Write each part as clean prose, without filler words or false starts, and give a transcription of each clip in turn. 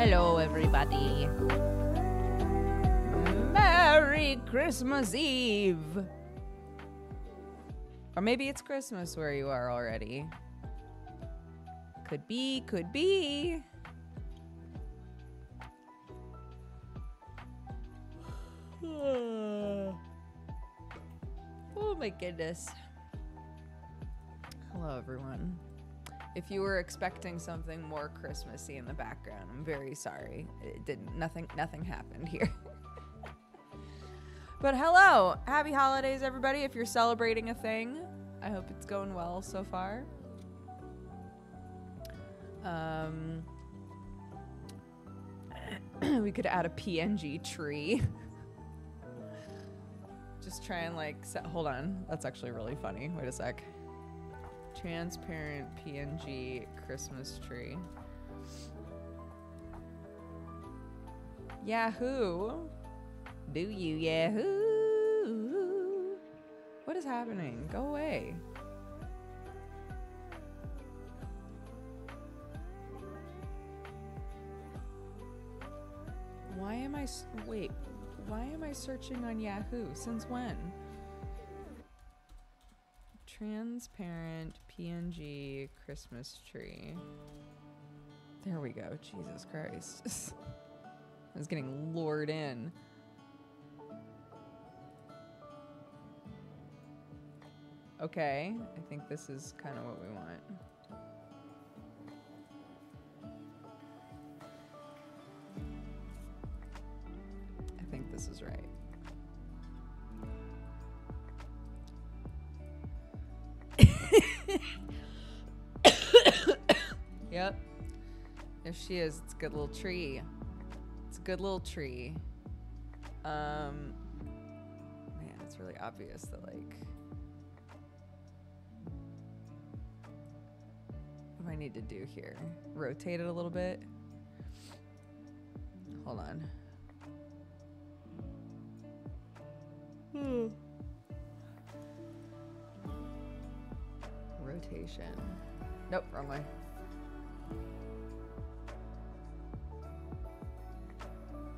Hello, everybody. Merry Christmas Eve. Or maybe it's Christmas where you are already. Could be, could be. Oh my goodness. Hello, everyone. If you were expecting something more Christmassy in the background, I'm very sorry. It didn't. Nothing happened here. But hello, happy holidays, everybody. If you're celebrating a thing, I hope it's going well so far. We could add a PNG tree. Just try and like hold on. That's actually really funny. Wait a sec. Transparent PNG Christmas tree. Yahoo! Do you Yahoo? What is happening? Go away. Why am I searching on Yahoo? Since when? Transparent PNG Christmas tree. There we go. Jesus Christ. I was getting lured in. Okay, I think this is kind of what we want. I think this is right. Yep. There she is. It's a good little tree. It's a good little tree. Man, it's really obvious that like... What do I need to do here? Rotate it a little bit? Hold on. Rotation. Nope, wrong way.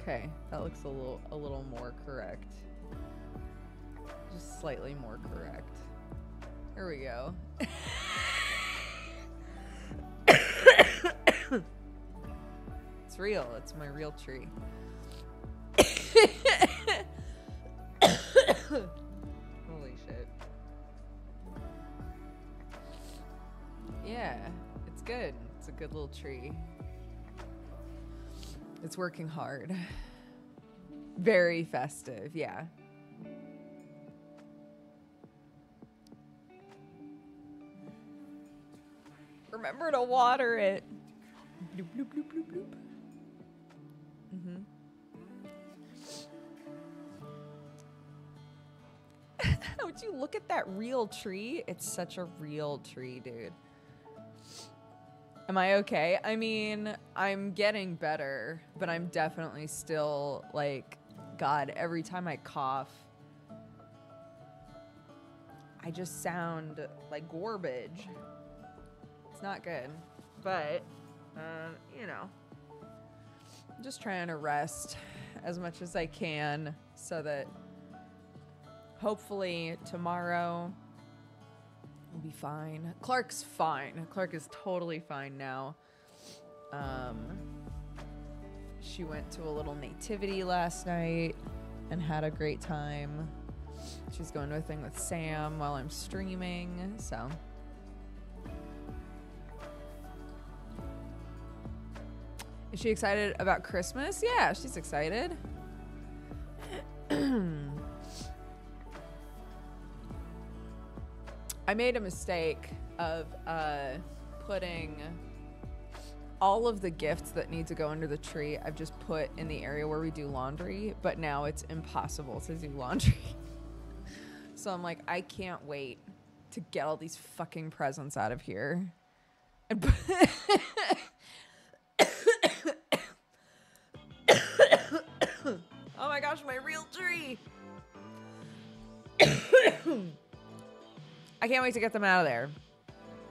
Okay, that looks a little more correct. Just slightly more correct. There we go. It's real. It's my real tree. Holy shit. Yeah, it's good. It's a good little tree. It's working hard. Very festive, yeah. Remember to water it. Bloop, bloop, bloop, bloop, bloop. Would you look at that real tree? It's such a real tree, dude. Am I okay? I mean, I'm getting better, but I'm definitely still like, God, every time I cough, I just sound like garbage. It's not good, but, you know, I'm just trying to rest as much as I can so that hopefully tomorrow will be fine. Clark's fine. Clark is totally fine now. She went to a little nativity last night and had a great time. She's going to a thing with Sam while I'm streaming, so. Is she excited about Christmas? Yeah, she's excited. I made a mistake of putting all of the gifts that need to go under the tree. I've just put in the area where we do laundry, but now it's impossible to do laundry. So I'm like, I can't wait to get all these fucking presents out of here. And oh my gosh, my real tree. I can't wait to get them out of there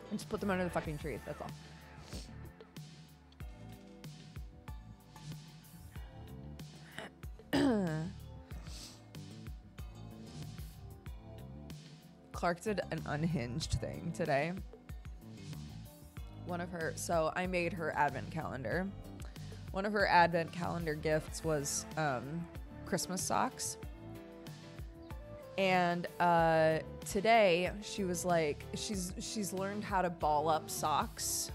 and just put them under the fucking trees. That's all. Clark did an unhinged thing today. So I made her advent calendar. One of her advent calendar gifts was Christmas socks. And today she was like, she's learned how to ball up socks.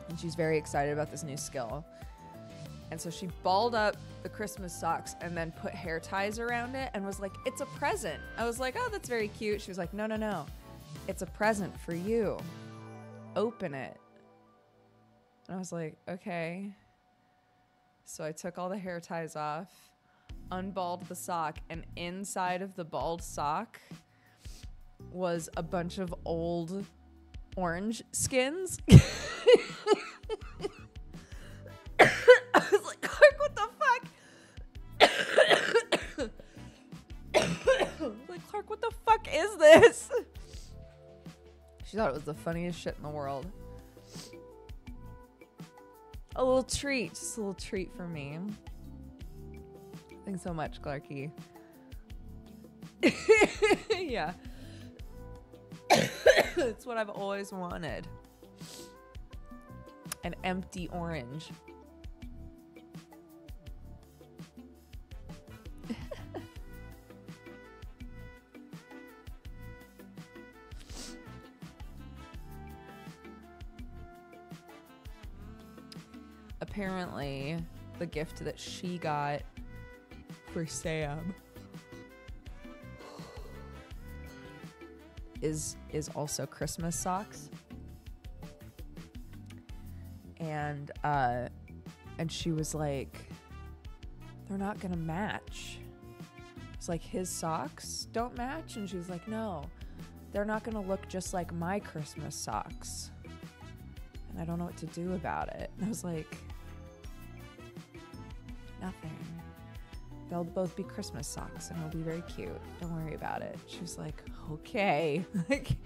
And she's very excited about this new skill. And so she balled up the Christmas socks and then put hair ties around it and was like, it's a present. I was like, oh, that's very cute. She was like, no. It's a present for you. Open it. And I was like, okay. So I took all the hair ties off, unballed the sock, and inside of the balled sock was a bunch of old orange skins. I was like, Clark, what the fuck? Like, Clark, what the fuck is this? She thought it was the funniest shit in the world. A little treat, just a little treat for me. Thanks so much, Clarky. Yeah. It's what I've always wanted. An empty orange. Apparently, the gift that she got for Sam is also Christmas socks. And she was like, they're not gonna match. It's like, his socks don't match? And she was like, no, they're not gonna look just like my Christmas socks. And I don't know what to do about it. And I was like, nothing. They'll both be Christmas socks and it'll be very cute. Don't worry about it. She was like, okay. Like,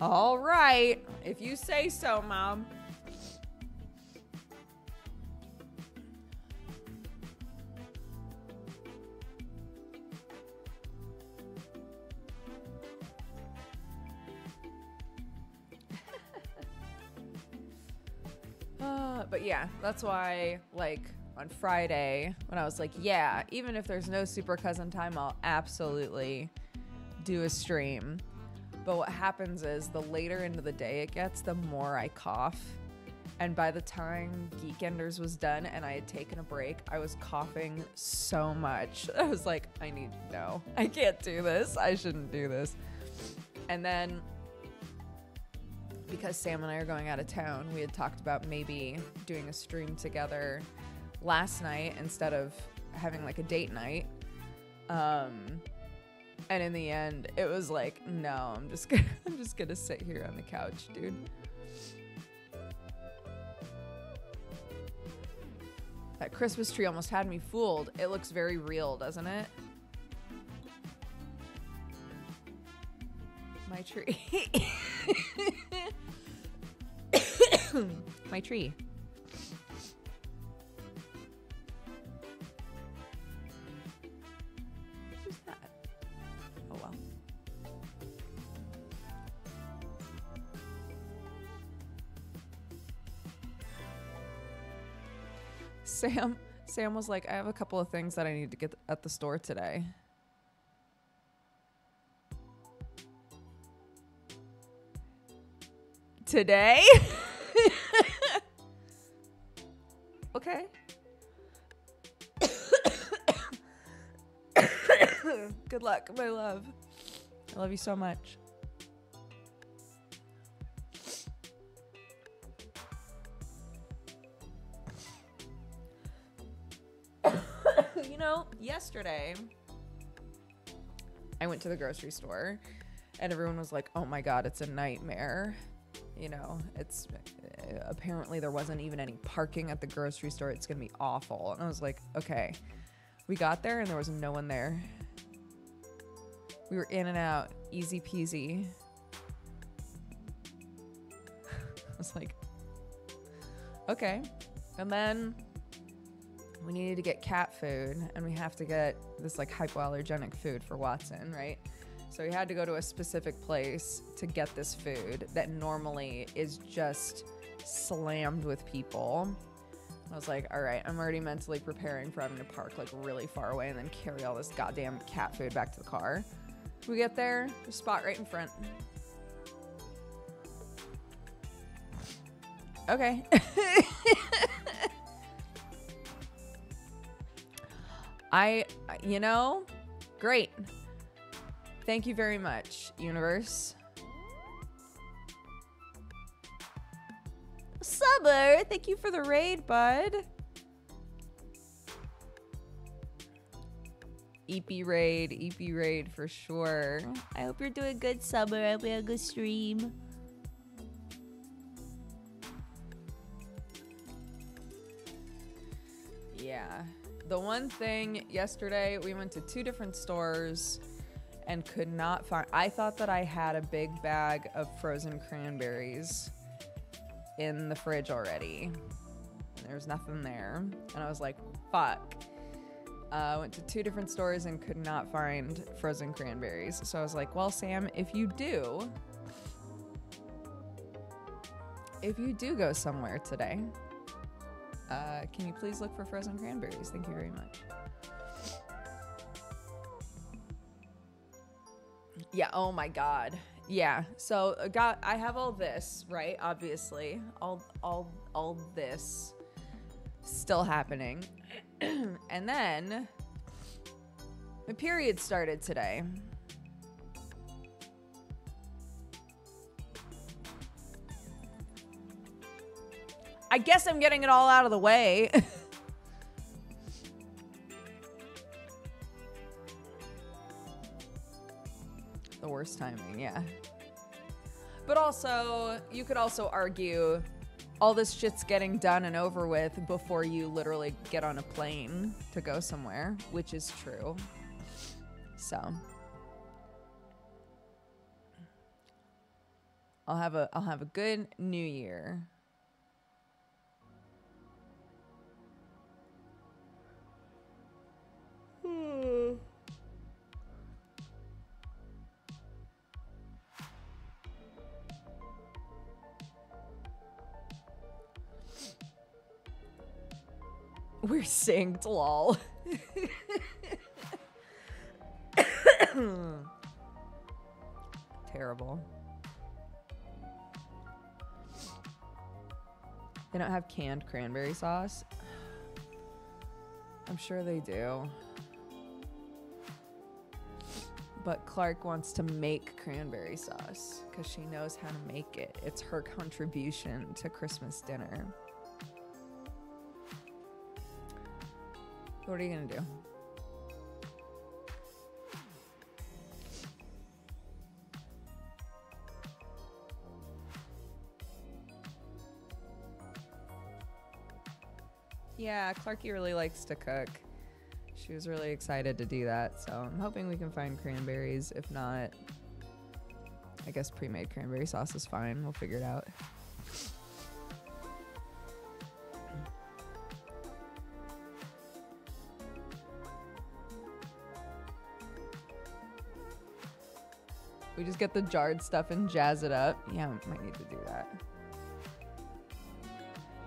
all right. If you say so, Mom. But yeah, that's why, like, on Friday, when I was like, yeah, even if there's no Super Cousin time, I'll absolutely do a stream. But what happens is, the later into the day it gets, the more I cough. And by the time Geekenders was done and I had taken a break, I was coughing so much. I was like, no, I can't do this. I shouldn't do this. And then, because Sam and I are going out of town, we had talked about maybe doing a stream together last night instead of having like a date night. And in the end, it was like, no, I'm just gonna sit here on the couch, dude. That Christmas tree almost had me fooled. It looks very real, doesn't it? My tree. My tree. Who's that? Oh well. Sam was like, I have a couple of things that I need to get at the store today. Today? Okay. Good luck, my love. I love you so much. You know, yesterday I went to the grocery store and everyone was like, oh my God, it's a nightmare. You know, it's apparently there wasn't even any parking at the grocery store. It's going to be awful. And I was like, okay. We got there and there was no one there. We were in and out, easy peasy. I was like, okay. And then we needed to get cat food and we have to get this like hypoallergenic food for Watson, right? So we had to go to a specific place to get this food that normally is just slammed with people. I was like, all right, I'm already mentally preparing for having to park like really far away and then carry all this goddamn cat food back to the car. We get there, there's a spot right in front. Okay. You know, great. Thank you very much, universe. Summer, thank you for the raid, bud. EP raid for sure. I hope you're doing good, Summer. I hope you had a good stream. Yeah. The one thing yesterday, we went to 2 different stores and could not find. I thought that I had a big bag of frozen cranberries in the fridge already. And there was nothing there. And I was like, fuck. Went to 2 different stores and could not find frozen cranberries. So I was like, well, Sam, if you do go somewhere today, can you please look for frozen cranberries? Thank you very much. Yeah, oh my God. Yeah, so I have all this, right? Obviously, all this still happening. And then my period started today. I guess I'm getting it all out of the way. The worst timing, yeah. But also, you could also argue all this shit's getting done and over with before you literally get on a plane to go somewhere, which is true. So I'll have a good new year. We're synced, lol. Terrible. They don't have canned cranberry sauce. I'm sure they do. But Clark wants to make cranberry sauce because she knows how to make it. It's her contribution to Christmas dinner. What are you gonna do? Yeah, Clarky really likes to cook. She was really excited to do that, so I'm hoping we can find cranberries. If not, I guess pre-made cranberry sauce is fine. We'll figure it out. We just get the jarred stuff and jazz it up. Yeah, might need to do that.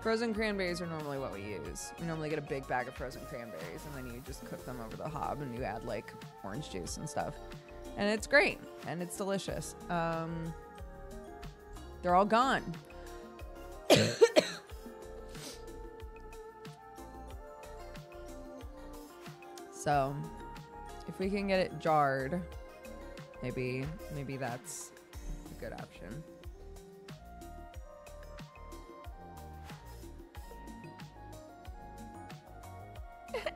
Frozen cranberries are normally what we use. We normally get a big bag of frozen cranberries and then you just cook them over the hob and you add like orange juice and stuff. And it's great and it's delicious. They're all gone. So if we can get it jarred, maybe that's a good option.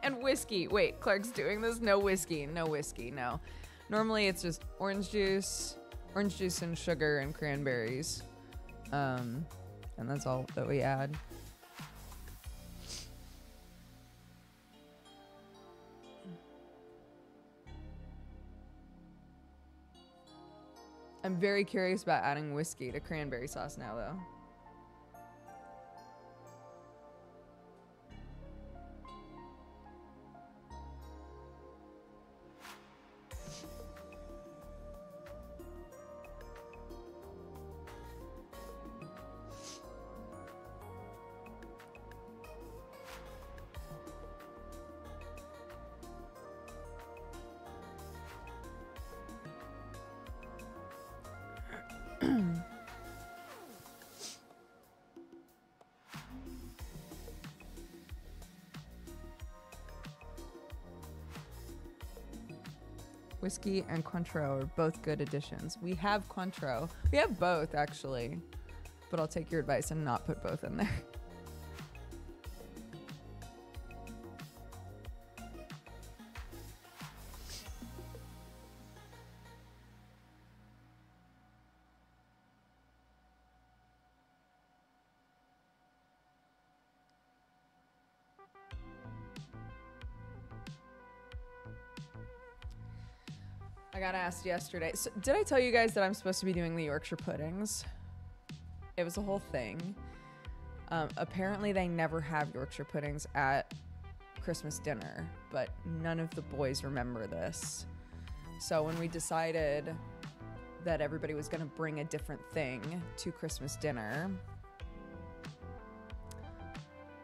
And whiskey. Wait, Clark's doing this? No whiskey. No whiskey. No. Normally it's just orange juice and sugar and cranberries. And that's all that we add. I'm very curious about adding whiskey to cranberry sauce now, though. Whiskey and Cointreau are both good additions. We have Cointreau. We have both, actually. But I'll take your advice and not put both in there. I got asked yesterday. So, did I tell you guys that I'm supposed to be doing the Yorkshire puddings? It was a whole thing. Apparently, they never have Yorkshire puddings at Christmas dinner, but none of the boys remember this. So when we decided that everybody was going to bring a different thing to Christmas dinner,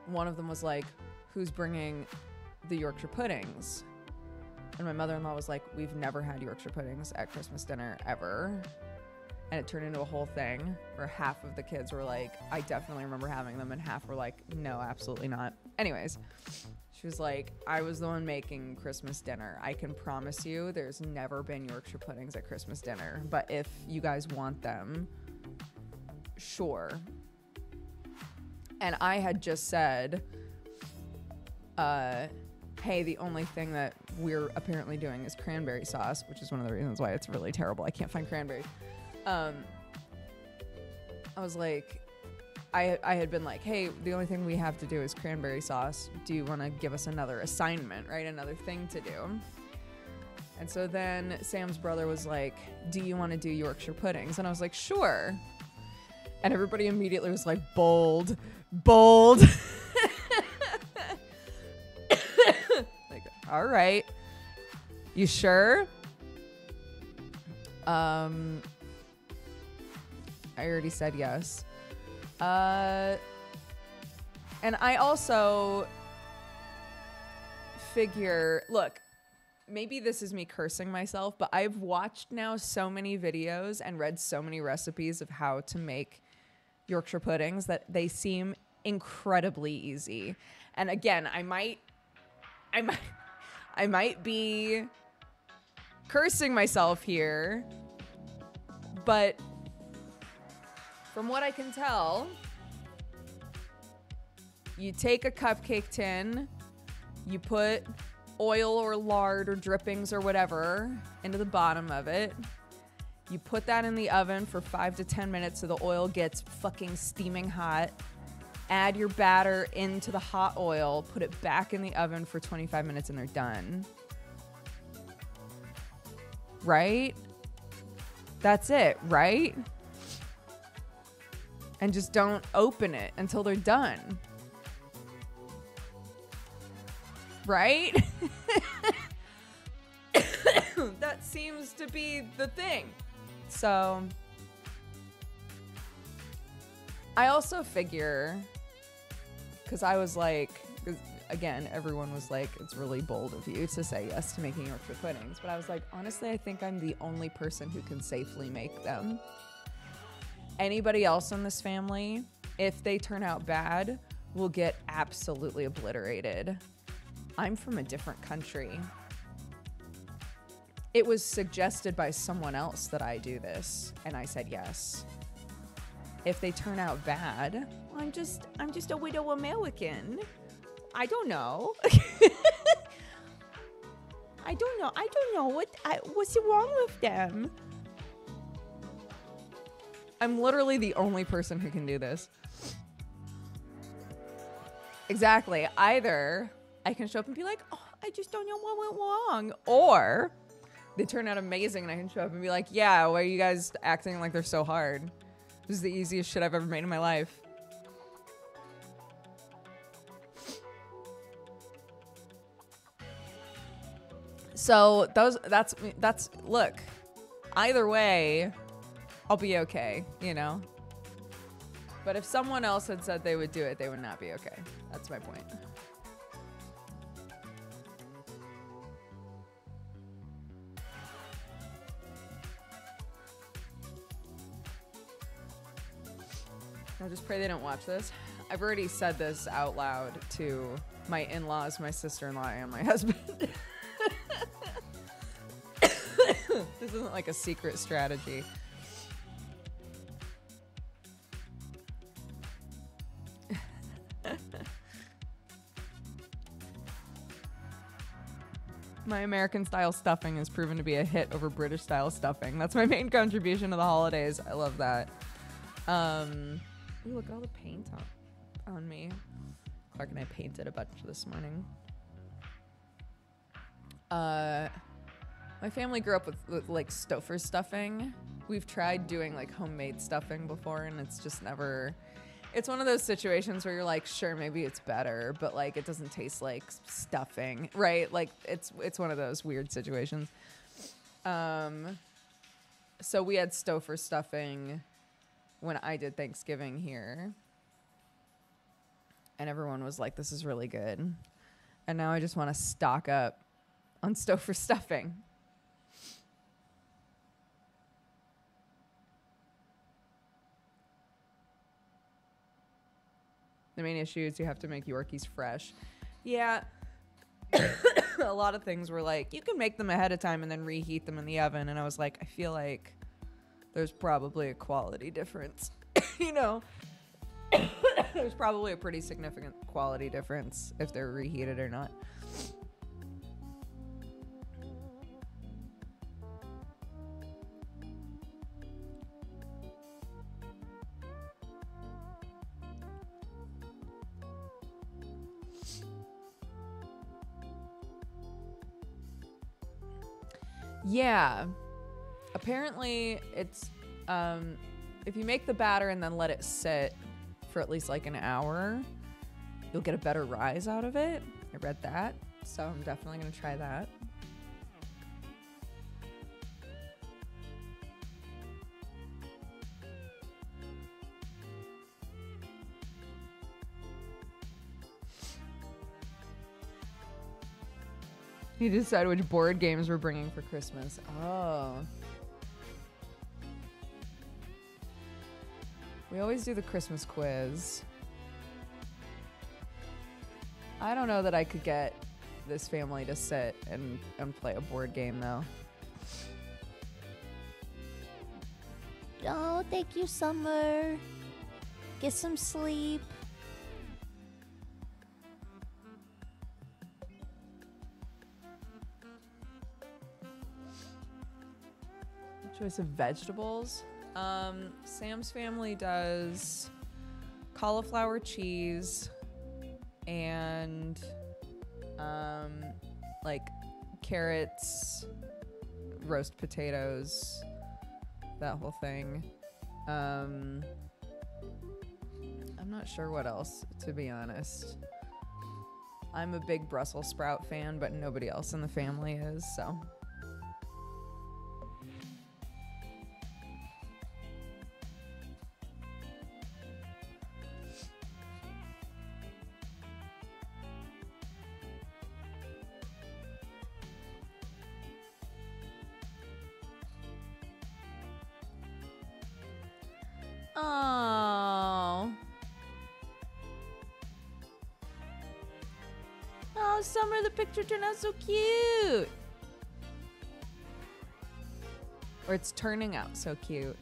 one of them was like, who's bringing the Yorkshire puddings? And my mother-in-law was like, we've never had Yorkshire puddings at Christmas dinner ever. And it turned into a whole thing where half of the kids were like, I definitely remember having them. And half were like, no, absolutely not. Anyways, she was like, I was the one making Christmas dinner. I can promise you there's never been Yorkshire puddings at Christmas dinner. But if you guys want them, sure. And I had just said, hey, the only thing that we're apparently doing is cranberry sauce, which is one of the reasons why it's really terrible. I can't find cranberries. I was like, I had been like, hey, the only thing we have to do is cranberry sauce. Do you want to give us another assignment, right? Another thing to do. And so then Sam's brother was like, do you want to do Yorkshire puddings? And I was like, sure. And everybody immediately was like, bold, bold. Like, all right. You sure? I already said yes. And I also figure, look, maybe this is me cursing myself, but I've watched now so many videos and read so many recipes of how to make Yorkshire puddings that they seem incredibly easy. And again, I might be cursing myself here, but from what I can tell, you take a cupcake tin, you put oil or lard or drippings or whatever into the bottom of it. You put that in the oven for 5 to 10 minutes so the oil gets fucking steaming hot. Add your batter into the hot oil, put it back in the oven for 25 minutes and they're done. Right? That's it, right? And just don't open it until they're done. Right? That seems to be the thing. So I also figure, because I was like, again, everyone was like, it's really bold of you to say yes to making Yorkshire puddings. But I was like, honestly, I think I'm the only person who can safely make them. Anybody else in this family, if they turn out bad, will get absolutely obliterated. I'm from a different country. It was suggested by someone else that I do this, and I said yes. If they turn out bad, I'm just a widow American. I don't know. I don't know what's wrong with them. I'm literally the only person who can do this. Exactly. Either I can show up and be like, oh, I just don't know what went wrong. Or they turn out amazing and I can show up and be like, yeah, why are you guys acting like they're so hard? This is the easiest shit I've ever made in my life. So that's look, either way, I'll be okay, you know? But if someone else had said they would do it, they would not be okay. That's my point. I'll just pray they don't watch this. I've already said this out loud to my in-laws, my sister-in-law, and my husband. This isn't like a secret strategy. My American style stuffing has proven to be a hit over British style stuffing. That's my main contribution to the holidays. I love that. Ooh, look at all the paint on me. Clark and I painted a bunch this morning. My family grew up with like Stouffer stuffing. We've tried doing like homemade stuffing before, and it's just never. It's one of those situations where you're like, sure, maybe it's better, but like it doesn't taste like stuffing, right? Like it's one of those weird situations. So we had Stouffer stuffing when I did Thanksgiving here, and everyone was like, "This is really good," and now I just want to stock up on Stouffer stuffing. The main issue is you have to make Yorkies fresh. Yeah. A lot of things were like, you can make them ahead of time and then reheat them in the oven. And I was like, I feel like there's probably a quality difference. You know, there's probably a pretty significant quality difference if they're reheated or not. Yeah. Apparently, it's if you make the batter and then let it sit for at least like an hour, you'll get a better rise out of it. I read that, so I'm definitely going to try that. You decide which board games we're bringing for Christmas. Oh. We always do the Christmas quiz. I don't know that I could get this family to sit and play a board game, though. Oh, thank you, Summer. Get some sleep. Choice of vegetables. Sam's family does cauliflower cheese and like carrots, roast potatoes, that whole thing. I'm not sure what else, to be honest. I'm a big Brussels sprout fan, but nobody else in the family is, so. Oh. Oh, Summer, the picture turned out so cute. Or it's turning out so cute.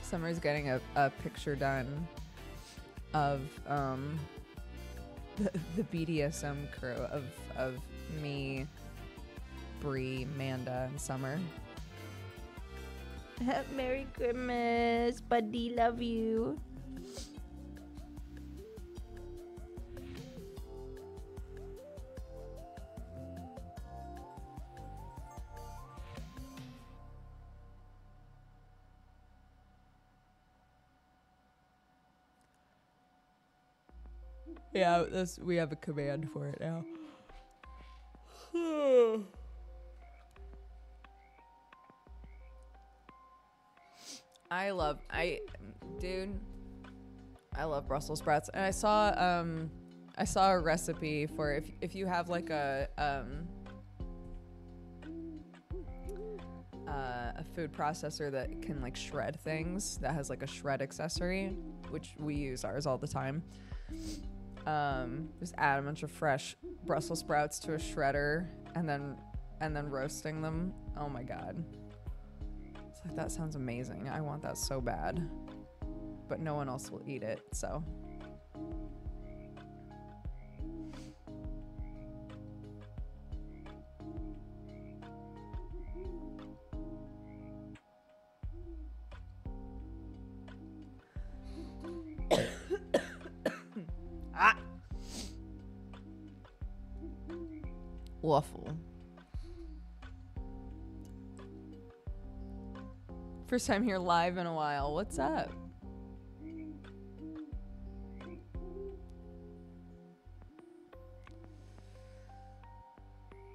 Summer's getting a picture done of the BDSM crew of me, Bree, Manda, and Summer. Merry Christmas, buddy. Love you. Yeah, we have a command for it now. I love Brussels sprouts. And I saw a recipe for if you have like a food processor that can like shred things, that has like a shred accessory, which we use ours all the time. Just add a bunch of fresh Brussels sprouts to a shredder and then roasting them. Oh my god. It's like, that sounds amazing. I want that so bad. But no one else will eat it, so. Ah! Waffle. First time here live in a while. What's up?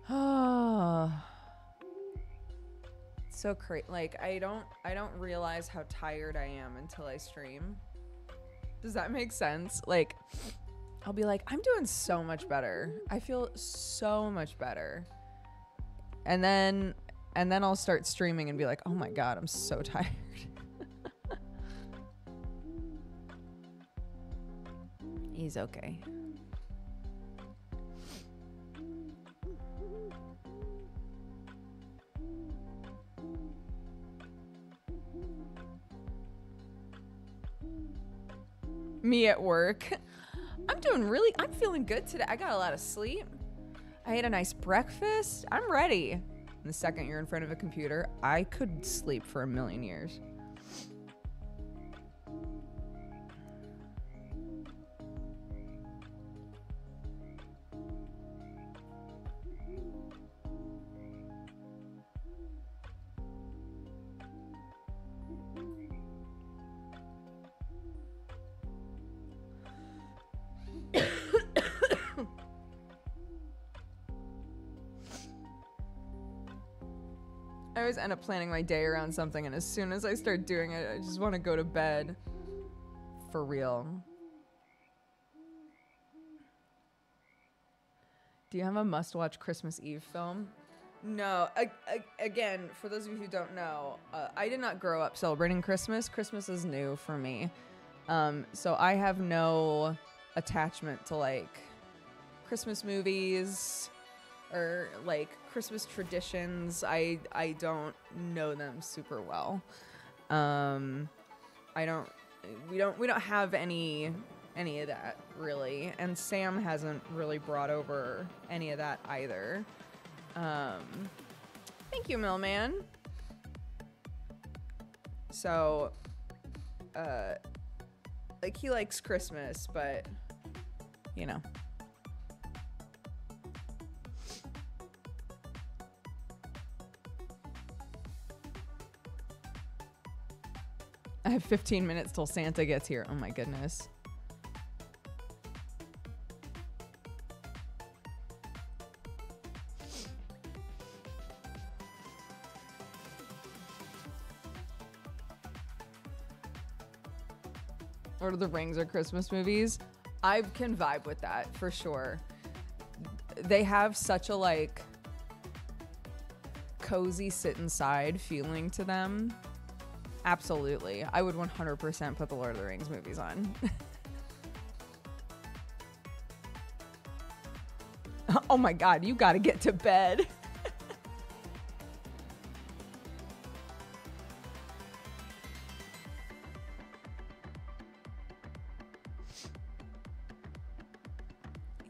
Oh. So crazy. Like I don't realize how tired I am until I stream. Does that make sense? Like I'll be like, I'm doing so much better. I feel so much better. And then I'll start streaming and be like, oh my god, I'm so tired. He's okay. Me at work. I'm feeling good today. I got a lot of sleep. I ate a nice breakfast. I'm ready. And the second you're in front of a computer, I could sleep for 1,000,000 years. I always end up planning my day around something, and as soon as I start doing it, I just want to go to bed. For real. Do you have a must-watch Christmas Eve film? No. Again, for those of you who don't know, I did not grow up celebrating Christmas. Christmas is new for me. So I have no attachment to, like, Christmas movies or like Christmas traditions. I don't know them super well. We don't have any of that really, and Sam hasn't really brought over any of that either. Thank you, Millman. So like, he likes Christmas, but you know. I have 15 minutes till Santa gets here. Oh my goodness. Lord of the Rings or Christmas movies. I can vibe with that for sure. They have such a like cozy sit inside feeling to them. Absolutely. I would 100% put the Lord of the Rings movies on. Oh my god, you gotta get to bed.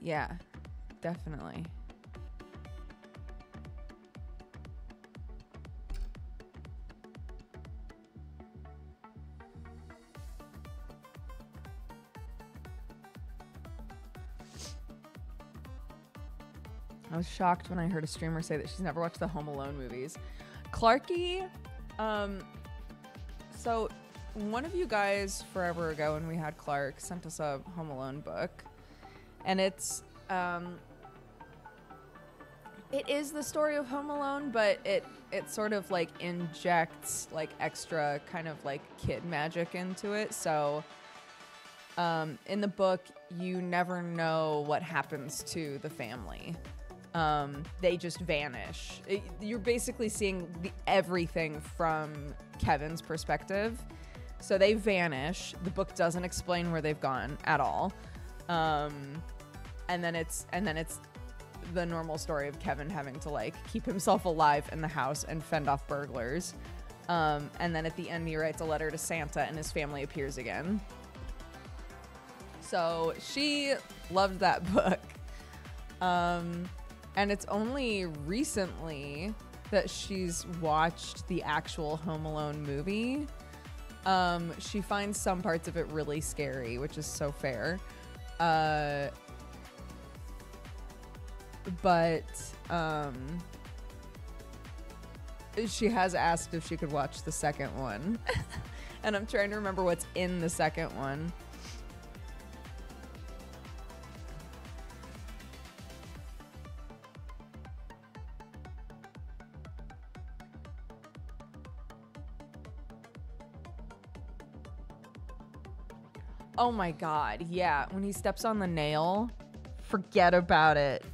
Yeah, definitely. I was shocked when I heard a streamer say that she's never watched the Home Alone movies. Clarky, so one of you guys forever ago when we had Clark sent us a Home Alone book, and it is the story of Home Alone, but it sort of like injects like extra kind of like kid magic into it. So in the book, you never know what happens to the family. They just vanish. You're basically seeing everything from Kevin's perspective. So they vanish. The book doesn't explain where they've gone at all. And then it's the normal story of Kevin having to like keep himself alive in the house and fend off burglars. And then at the end, he writes a letter to Santa and his family appears again. So she loved that book. And it's only recently that she's watched the actual Home Alone movie. She finds some parts of it really scary, which is so fair. But she has asked if she could watch the second one. And I'm trying to remember what's in the second one. Oh my God, yeah. When he steps on the nail, forget about it.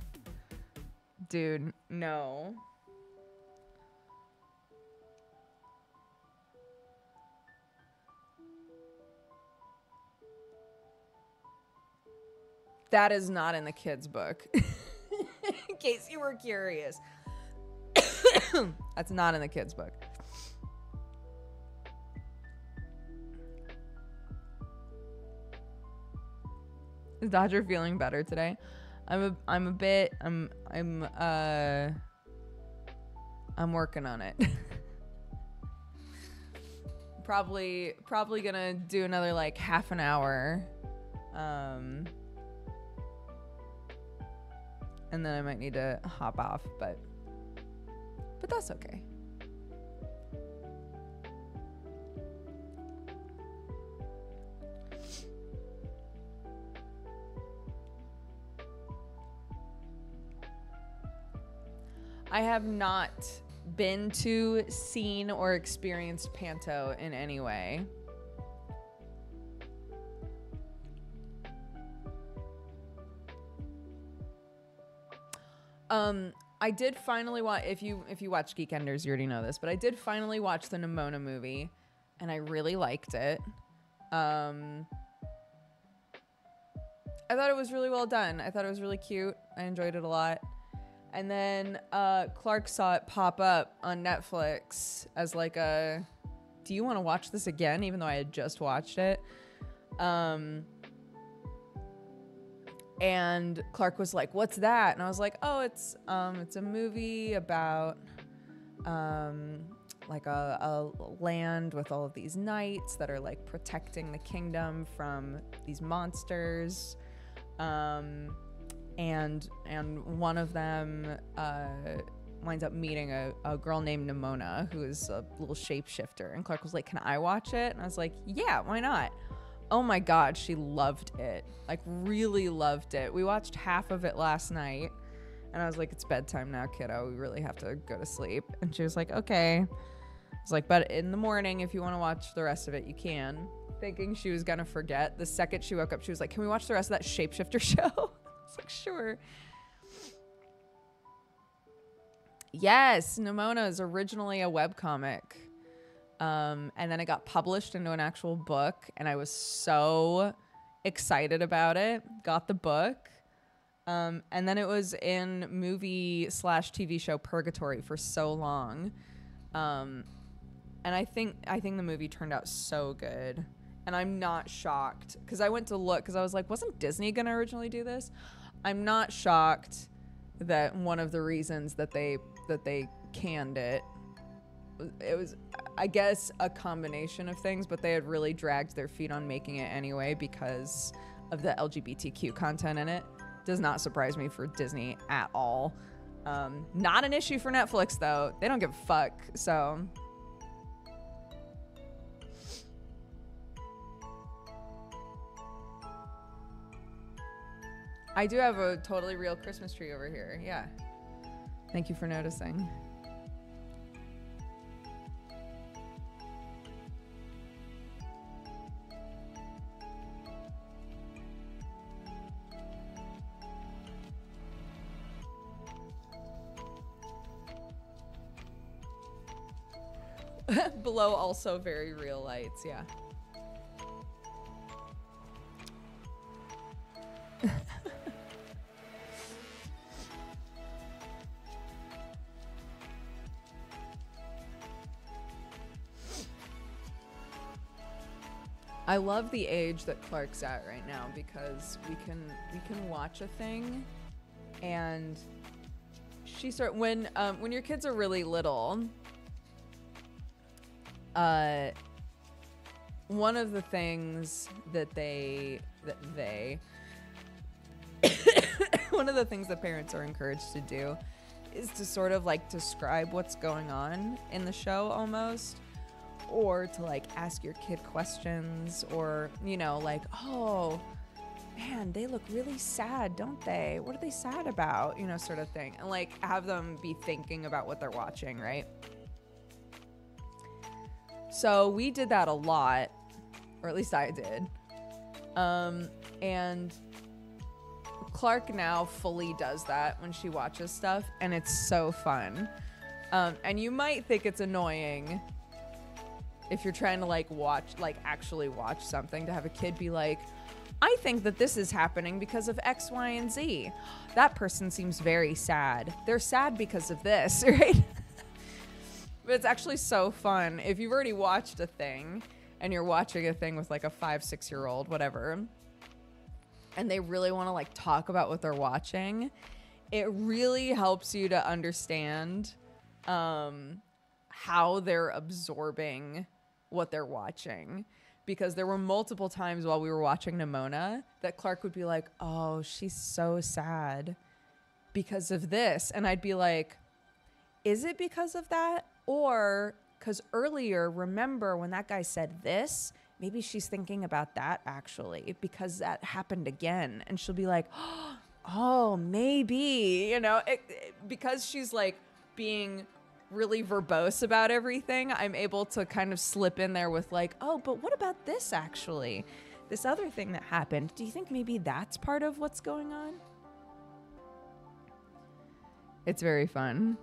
Dude, no. That is not in the kids' book. In case you were curious. That's not in the kids' book. Is Dodger feeling better today? I'm working on it. probably gonna do another like half an hour. And then I might need to hop off, but that's okay. I have not been to, seen, or experienced Panto in any way. I did finally watch, if you watch Geekenders, you already know this, but I did finally watch the Nimona movie, and I really liked it. I thought it was really well done. I thought it was really cute. I enjoyed it a lot. And then Clark saw it pop up on Netflix as like a, do you want to watch this again? Even though I had just watched it. And Clark was like, what's that? And I was like, oh, it's a movie about like a land with all of these knights that are like protecting the kingdom from these monsters. And one of them winds up meeting a girl named Nimona, who is a little shapeshifter. And Clark was like, can I watch it? And I was like, yeah, why not? Oh my God, she loved it. Like, really loved it. We watched half of it last night. And I was like, it's bedtime now, kiddo. We really have to go to sleep. And she was like, okay. I was like, but in the morning, if you want to watch the rest of it, you can. Thinking she was going to forget. The second she woke up, she was like, can we watch the rest of that shapeshifter show? I was like, sure. Yes, Nimona is originally a webcomic. And then it got published into an actual book, and I was so excited about it. Got the book. And then it was in movie/TV show purgatory for so long. And I think the movie turned out so good. And I'm not shocked, because I went to look, because I was like, wasn't Disney going to originally do this? I'm not shocked that one of the reasons that they canned it was, I guess, a combination of things, but they had really dragged their feet on making it anyway because of the LGBTQ content in it. Does not surprise me for Disney at all. Not an issue for Netflix, though. They don't give a fuck, so... I do have a totally real Christmas tree over here. Yeah. Thank you for noticing. Below also very real lights, yeah. I love the age that Clark's at right now because we can watch a thing and when your kids are really little, one of the things one of the things that parents are encouraged to do is to sort of like describe what's going on in the show almost, or to like ask your kid questions, or, you know, like, oh man, they look really sad, don't they? What are they sad about? You know, sort of thing. And like have them be thinking about what they're watching, right? So we did that a lot, or at least I did. And Clark now fully does that when she watches stuff, and it's so fun. And you might think it's annoying if you're trying to like actually watch something, to have a kid be like, I think that this is happening because of X, Y, and Z. That person seems very sad. They're sad because of this, right? But it's actually so fun. If you've already watched a thing and you're watching a thing with like a 5-6-year-old, whatever, and they really want to like talk about what they're watching, it really helps you to understand how they're absorbing what they're watching. Because there were multiple times while we were watching Nimona that Clark would be like, oh, she's so sad because of this. And I'd be like, is it because of that? Or because earlier, remember when that guy said this, maybe she's thinking about that actually, because that happened again. And she'll be like, oh, maybe, you know, because she's like being really verbose about everything, I'm able to kind of slip in there with like, oh, but what about this actually? This other thing that happened. Do you think maybe that's part of what's going on? It's very fun.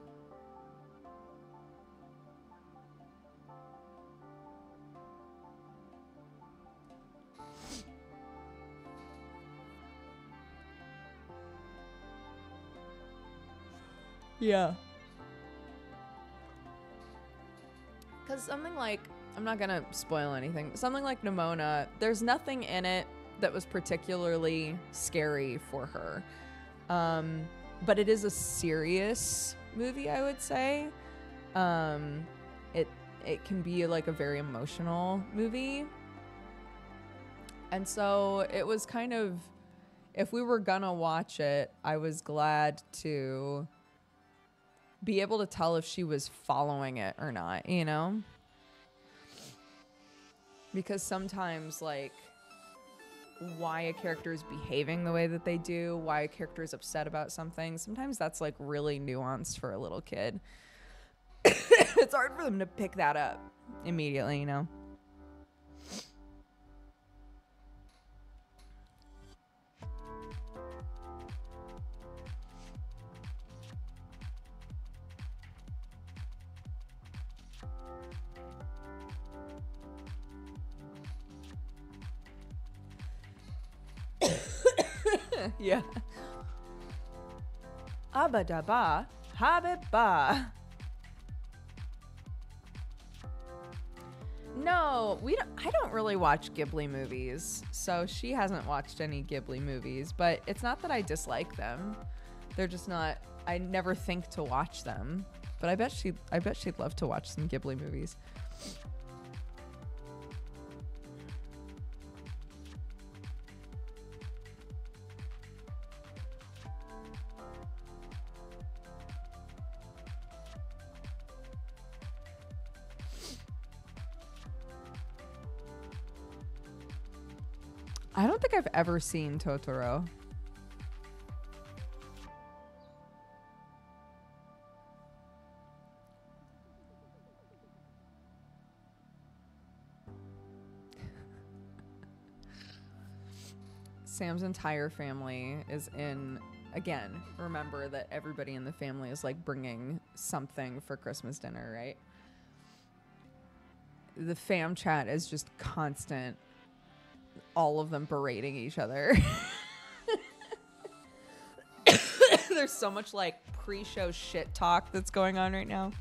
Yeah. Because something like, I'm not going to spoil anything, something like Nimona, there's nothing in it that was particularly scary for her. But it is a serious movie, I would say. It can be like a very emotional movie. And so it was kind of, if we were gonna watch it, I was glad to be able to tell if she was following it or not, you know? Because sometimes, like, why a character is behaving the way that they do, why a character is upset about something, sometimes that's, like, really nuanced for a little kid. It's hard for them to pick that up immediately, you know? Yeah. Abadaba, habeba. No, I don't really watch Ghibli movies, so she hasn't watched any Ghibli movies, but it's not that I dislike them. They're just not, I never think to watch them. But I bet she'd love to watch some Ghibli movies. I don't think I've ever seen Totoro. Sam's entire family is in, again, remember that everybody in the family is like bringing something for Christmas dinner, right? The fam chat is just constant. All of them berating each other. There's so much like pre-show shit talk that's going on right now.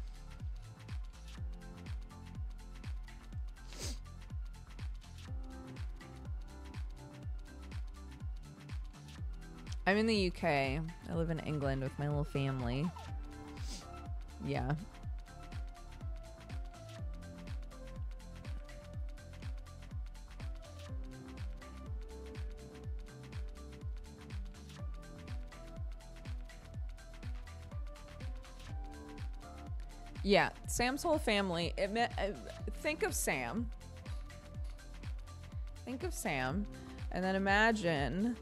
I'm in the UK. I live in England with my little family. Yeah. Yeah, Sam's whole family. Think of Sam. Think of Sam, and then imagine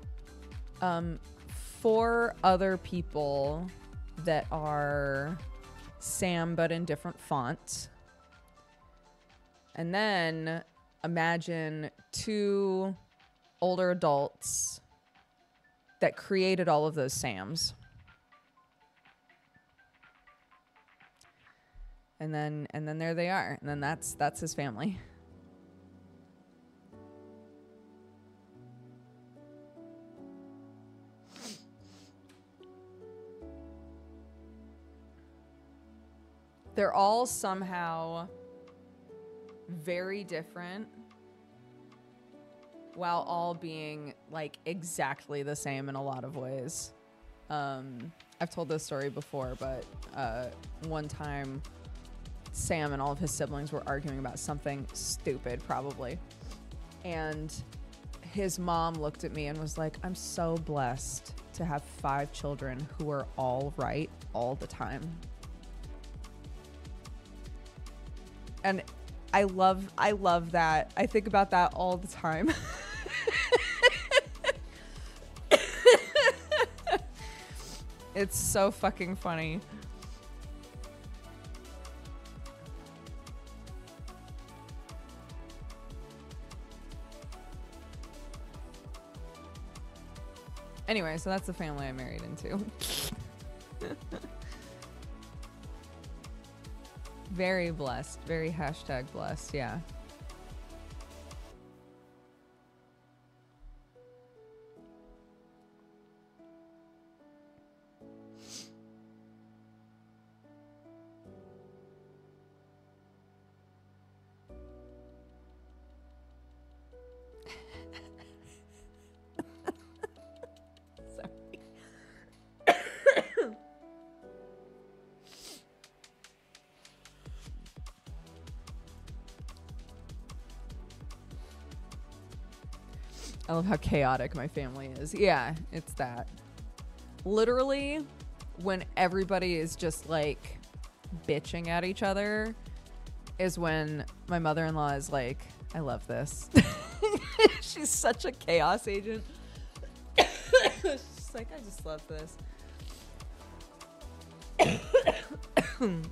4 other people that are Sam but in different fonts. And then imagine 2 older adults that created all of those Sams. And then there they are. And then that's his family. They're all somehow very different while all being like exactly the same in a lot of ways. I've told this story before, but one time Sam and all of his siblings were arguing about something stupid, probably. And his mom looked at me and was like, I'm so blessed to have 5 children who are all right all the time. And I love that. I think about that all the time. It's so fucking funny. Anyway, so that's the family I married into. Very blessed. Very #blessed, yeah. I love how chaotic my family is. Yeah, it's that. Literally, when everybody is just like bitching at each other is when my mother-in-law is like, I love this. She's such a chaos agent. She's like, I just love this.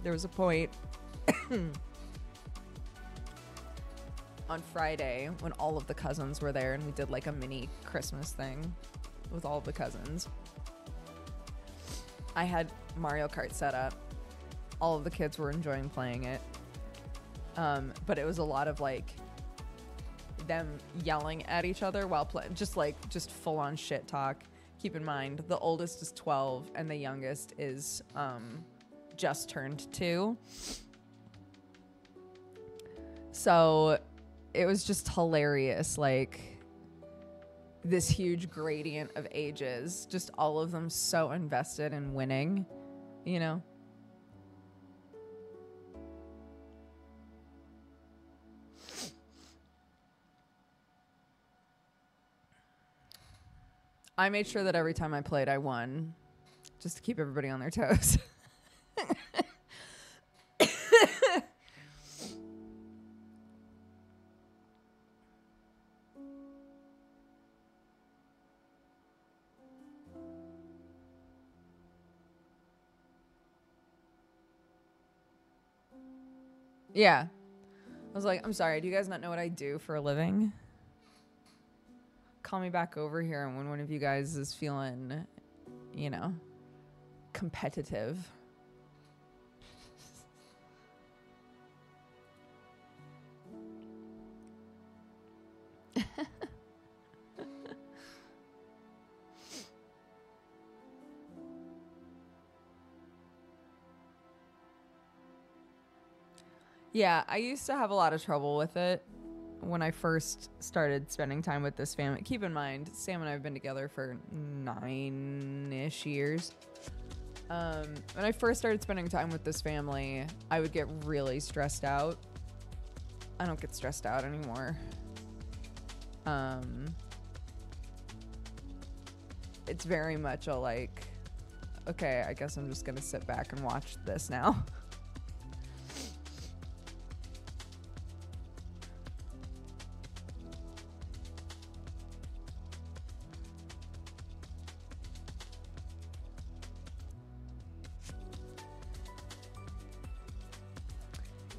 There was a point on Friday when all of the cousins were there and we did like a mini Christmas thing with all of the cousins. I had Mario Kart set up. All of the kids were enjoying playing it. But it was a lot of like them yelling at each other while playing, just full on shit talk. Keep in mind, the oldest is 12 and the youngest is just turned 2. So it was just hilarious, like this huge gradient of ages, just all of them so invested in winning, you know? I made sure that every time I played, I won, just to keep everybody on their toes. Yeah. I was like, I'm sorry, do you guys not know what I do for a living? Call me back over here when one of you guys is feeling, you know, competitive. Yeah, I used to have a lot of trouble with it. when I first started spending time with this family, keep in mind, Sam and I have been together for 9-ish years. When I first started spending time with this family, I would get really stressed out. I don't get stressed out anymore. It's very much a like, okay, I guess I'm just gonna sit back and watch this now.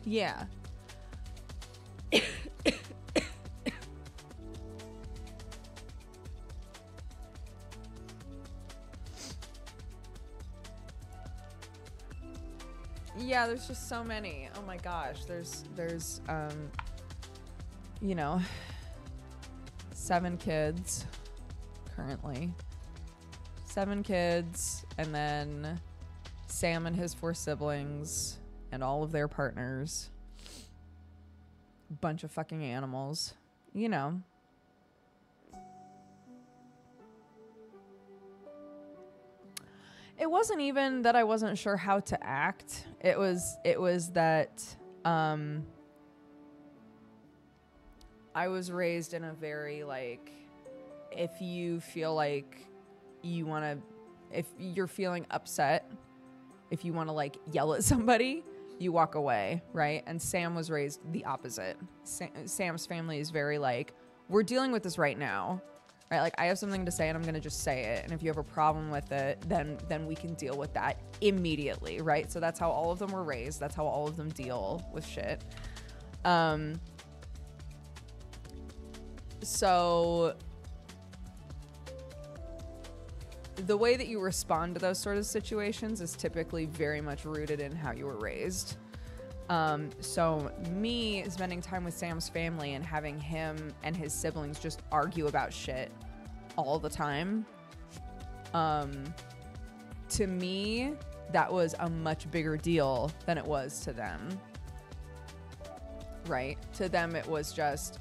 Yeah. Yeah, there's just so many. Oh my gosh, there's you know, 7 kids currently. 7 kids, and then Sam and his 4 siblings and all of their partners. Bunch of fucking animals, you know. It wasn't even that I wasn't sure how to act. It was that I was raised in a very like, if you feel like you want to, if you're feeling upset, if you want to like yell at somebody, you walk away, right? And Sam was raised the opposite. Sam's family is very like, we're dealing with this right now. Right, like I have something to say and I'm gonna just say it, and if you have a problem with it, then we can deal with that immediately, right? So that's how all of them were raised. That's how all of them deal with shit. So the way that you respond to those sort of situations is typically very much rooted in how you were raised. So me spending time with Sam's family and having him and his siblings just argue about shit all the time, to me, that was a much bigger deal than it was to them, right? To them, it was just,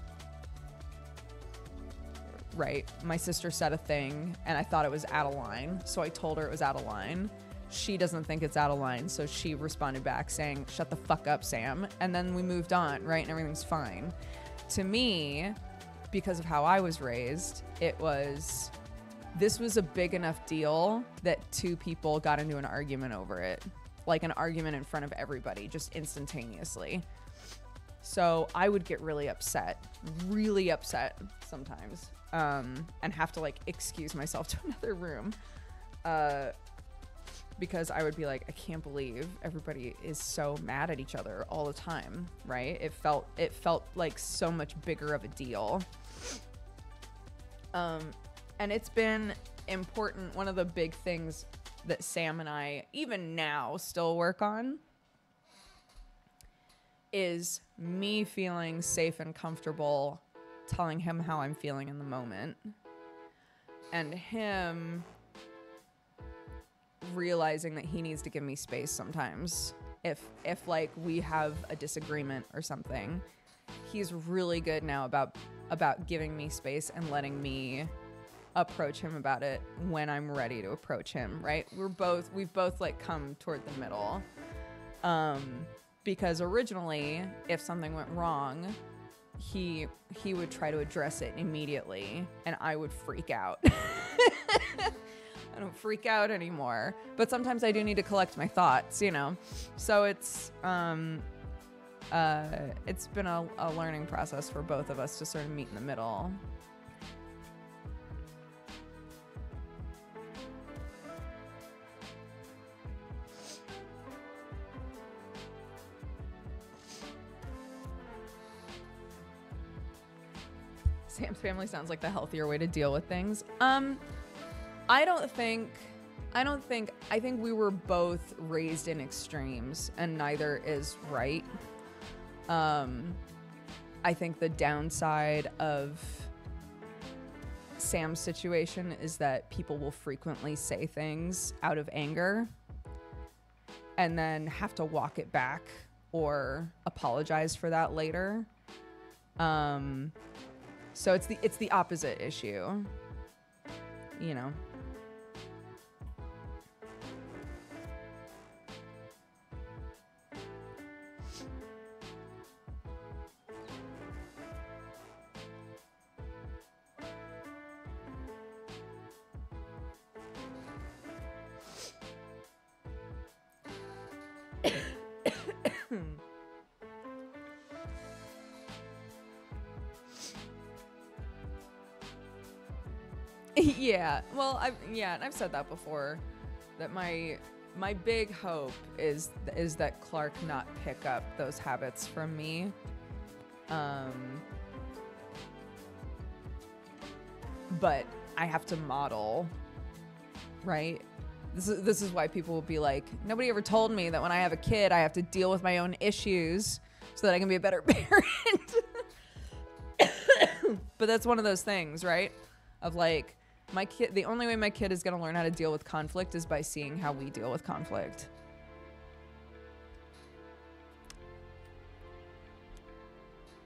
right, my sister said a thing and I thought it was out of line, so I told her it was out of line. She doesn't think it's out of line, so she responded back saying, shut the fuck up, Sam. And then we moved on, right? And everything's fine. To me, because of how I was raised, this was a big enough deal that 2 people got into an argument over it. Like an argument in front of everybody, just instantaneously. So I would get really upset sometimes, and have to like excuse myself to another room. Because I would be like, I can't believe everybody is so mad at each other all the time, right? It felt like so much bigger of a deal. And it's been important. One of the big things that Sam and I, even now, still work on is me feeling safe and comfortable telling him how I'm feeling in the moment. And him realizing that he needs to give me space sometimes. If like we have a disagreement or something, he's really good now about giving me space and letting me approach him about it when I'm ready to approach him, right? We've both like come toward the middle. Because originally, if something went wrong, he would try to address it immediately and I would freak out. I don't freak out anymore, but sometimes I do need to collect my thoughts, you know? So it's been a learning process for both of us to sort of meet in the middle. Sam's family sounds like the healthier way to deal with things. I think we were both raised in extremes and neither is right. I think the downside of Sam's situation is that people will frequently say things out of anger and then have to walk it back or apologize for that later. So it's the opposite issue, you know. Yeah, well, I've said that before, that my big hope is that Clark not pick up those habits from me. But I have to model, right? This is why people will be like, nobody ever told me that when I have a kid, I have to deal with my own issues so that I can be a better parent. But that's one of those things, right? Of like, my kid, the only way my kid is going to learn how to deal with conflict is by seeing how we deal with conflict.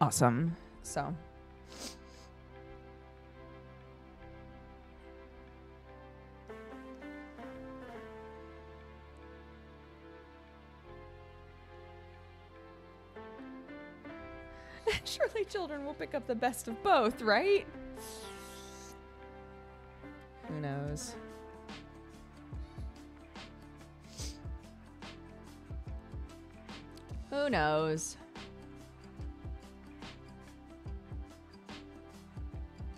Awesome. So. Surely children will pick up the best of both, right? Who knows? Who knows?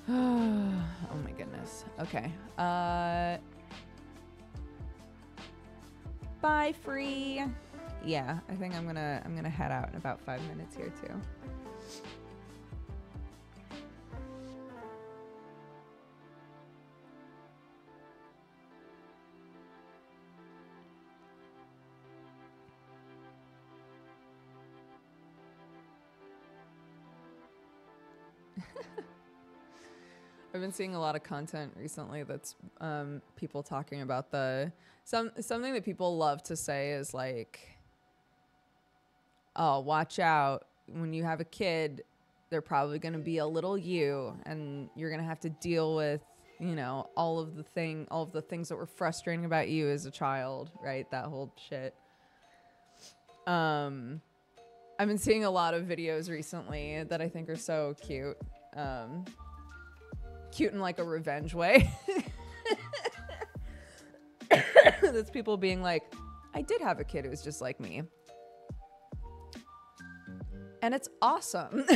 Oh my goodness. Okay. Bye, Free. Yeah, I think I'm gonna head out in about 5 minutes here too. I've been seeing a lot of content recently that's people talking about something that people love to say is like, oh, watch out, when you have a kid, they're probably going to be a little you, and you're going to have to deal with, you know, all of the things that were frustrating about you as a child, right? That whole shit. I've been seeing a lot of videos recently that I think are so cute. Cute in like a revenge way. That's people being like, I did have a kid who was just like me. And it's awesome.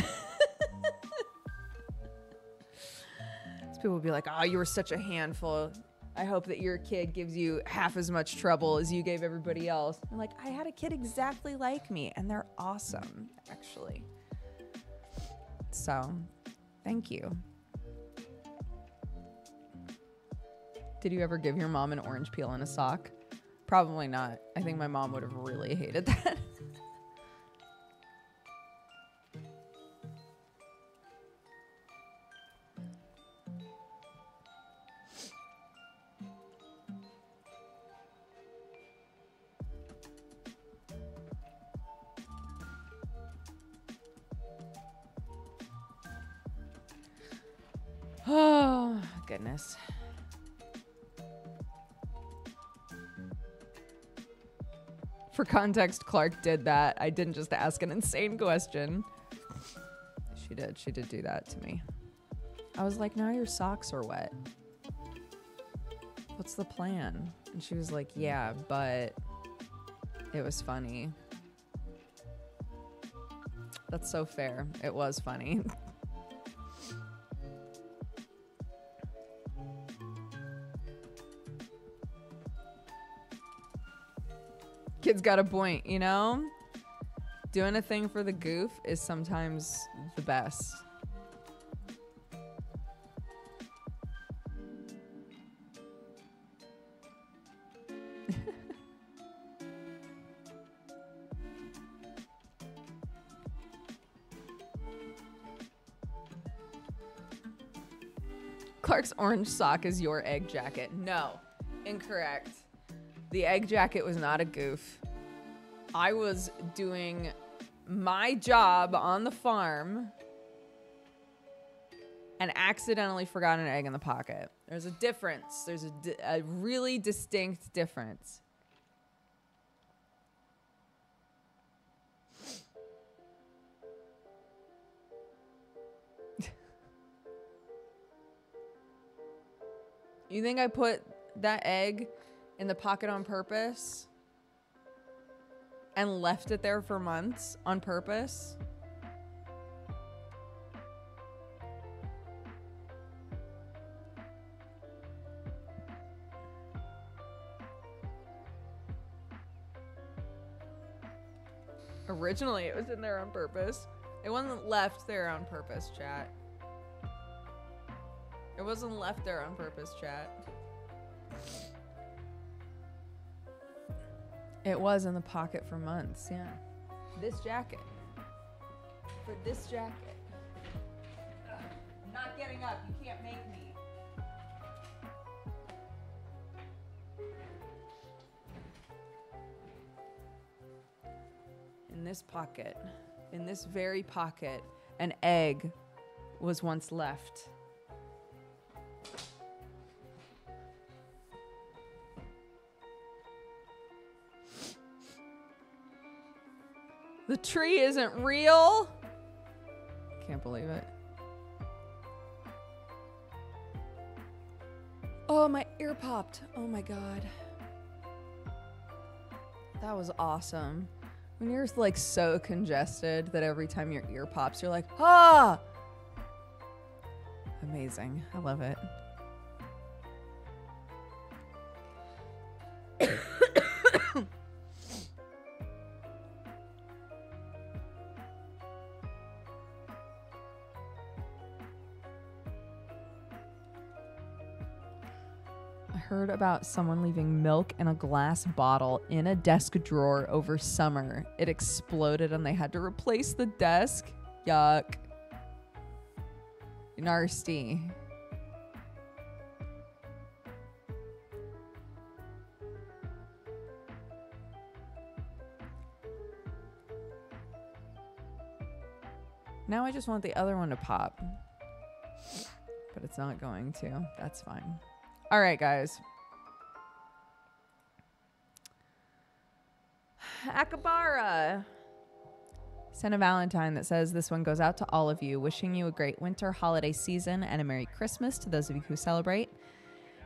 People will be like, oh, you were such a handful. I hope that your kid gives you half as much trouble as you gave everybody else. I'm like, I had a kid exactly like me, and they're awesome, actually. So, thank you. Did you ever give your mom an orange peel in a sock? Probably not. I think my mom would have really hated that. Oh, goodness. For context, Clark did that. I didn't just ask an insane question. She did. She did do that to me. I was like, now your socks are wet. What's the plan? And she was like, yeah, but it was funny. That's so fair. It was funny. Kid's got a point, you know? Doing a thing for the goof is sometimes the best. Clark's orange sock is your egg jacket. No, incorrect. The egg jacket was not a goof. I was doing my job on the farm and accidentally forgot an egg in the pocket. There's a difference. There's a really distinct difference. You think I put that egg in the pocket on purpose and left it there for months on purpose? Originally, it was in there on purpose. It wasn't left there on purpose, chat. It wasn't left there on purpose, chat. It was in the pocket for months, yeah. This jacket. For this jacket. I'm not getting up. You can't make me. In this pocket, in this very pocket, an egg was once left. The tree isn't real. Can't believe it. Oh, my ear popped. Oh my God. That was awesome. When you're like so congested that every time your ear pops, you're like, ah! Amazing. I love it. Heard about someone leaving milk in a glass bottle in a desk drawer over summer. It exploded and they had to replace the desk. Yuck. Nasty. Now I just want the other one to pop. But it's not going to. That's fine. All right, guys. Akabara sent a Valentine that says, this one goes out to all of you, wishing you a great winter holiday season and a Merry Christmas to those of you who celebrate.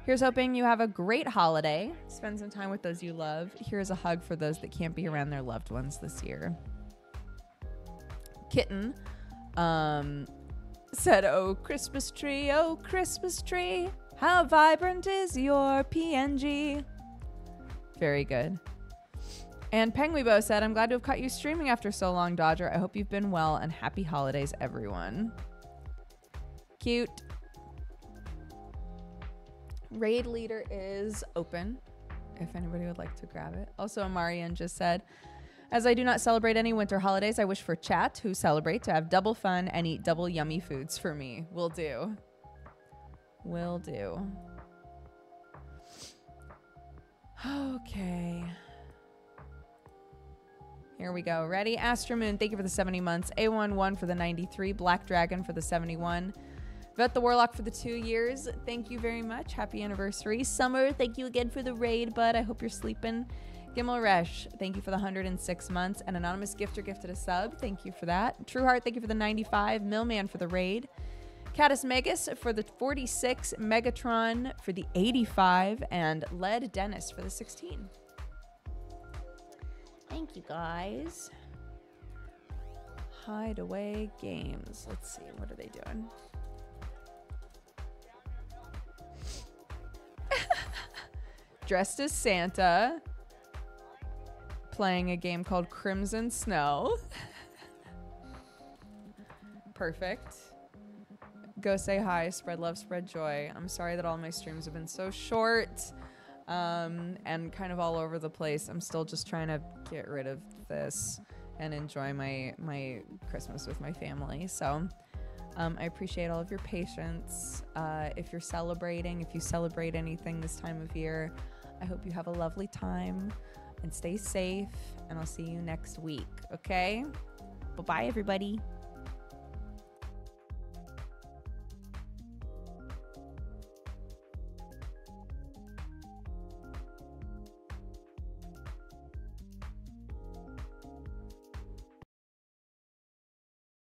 Here's hoping you have a great holiday. Spend some time with those you love. Here's a hug for those that can't be around their loved ones this year. Kitten said, oh, Christmas tree, how vibrant is your PNG? Very good. And Penguibo said, I'm glad to have caught you streaming after so long, Dodger. I hope you've been well, and happy holidays, everyone. Cute. Raid leader is open, if anybody would like to grab it. Also, Marian just said, as I do not celebrate any winter holidays, I wish for chat who celebrate to have double fun and eat double yummy foods for me. Will do. Will do. Okay. Here we go. Ready? Astromoon, thank you for the 70 months. A11 for the 93. Black Dragon for the 71. Vet the Warlock for the 2 years. Thank you very much. Happy anniversary. Summer, thank you again for the raid, bud. I hope you're sleeping. Gimmelresh, thank you for the 106 months. An anonymous gifter gifted a sub. Thank you for that. Trueheart, thank you for the 95. Millman for the raid. Catus Megas for the 46. Megatron for the 85. And Led Dennis for the 16. Thank you, guys. Hideaway Games. Let's see. What are they doing? Dressed as Santa. Playing a game called Crimson Snow. Perfect. Go say hi. Spread love, spread joy. I'm sorry that all my streams have been so short. And kind of all over the place. I'm still just trying to get rid of this and enjoy my Christmas with my family. So I appreciate all of your patience. If you're celebrating, if you celebrate anything this time of year, I hope you have a lovely time and stay safe. And I'll see you next week. Okay? Bye-bye, everybody.